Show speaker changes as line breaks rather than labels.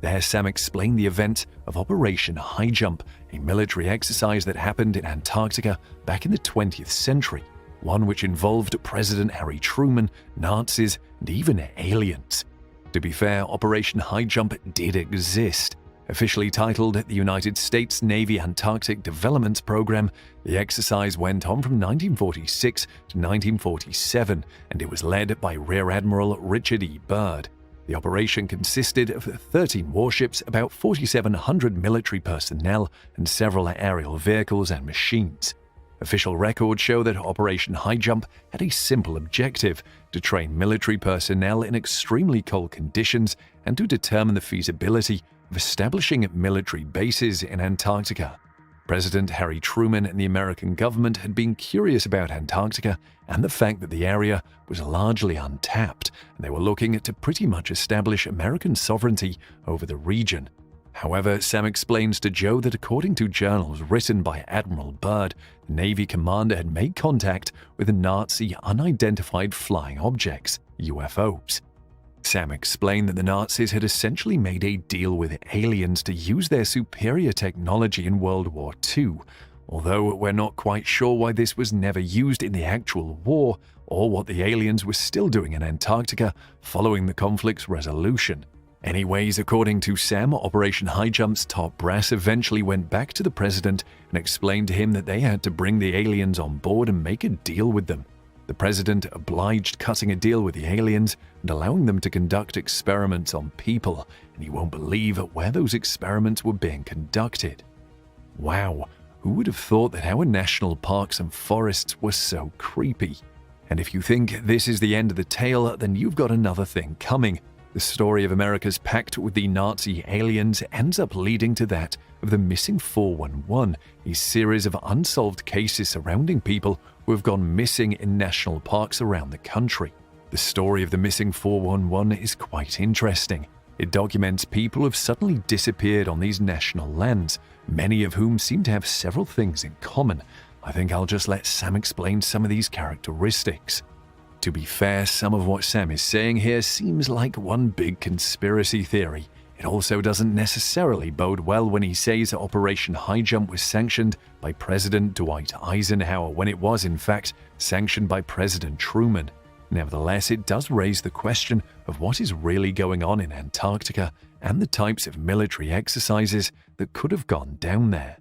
There, Sam explained the event of Operation High Jump, a military exercise that happened in Antarctica back in the 20th century, one which involved President Harry Truman, Nazis, and even aliens. To be fair, Operation High Jump did exist. Officially titled the United States Navy Antarctic Development Program, the exercise went on from 1946 to 1947, and it was led by Rear Admiral Richard E. Byrd. The operation consisted of 13 warships, about 4,700 military personnel, and several aerial vehicles and machines. Official records show that Operation High Jump had a simple objective: to train military personnel in extremely cold conditions and to determine the feasibility of establishing military bases in Antarctica. President Harry Truman and the American government had been curious about Antarctica and the fact that the area was largely untapped, and they were looking to pretty much establish American sovereignty over the region. However, Sam explains to Joe that according to journals written by Admiral Byrd, the Navy commander had made contact with the Nazi unidentified flying objects, UFOs. Sam explained that the Nazis had essentially made a deal with aliens to use their superior technology in World War II, although we're not quite sure why this was never used in the actual war or what the aliens were still doing in Antarctica following the conflict's resolution. Anyways, according to Sam, Operation High Jump's top brass eventually went back to the president and explained to him that they had to bring the aliens on board and make a deal with them. The president obliged cutting a deal with the aliens and allowing them to conduct experiments on people, and you won't believe where those experiments were being conducted. Wow, who would have thought that our national parks and forests were so creepy? And if you think this is the end of the tale, then you've got another thing coming. The story of America's pact with the Nazi aliens ends up leading to that of the Missing 411, a series of unsolved cases surrounding people who have gone missing in national parks around the country. The story of the Missing 411 is quite interesting. It documents people who have suddenly disappeared on these national lands, many of whom seem to have several things in common. I think I'll just let Sam explain some of these characteristics. To be fair, some of what Sam is saying here seems like one big conspiracy theory. It also doesn't necessarily bode well when he says Operation High Jump was sanctioned by President Dwight Eisenhower when it was, in fact, sanctioned by President Truman. Nevertheless, it does raise the question of what is really going on in Antarctica and the types of military exercises that could have gone down there.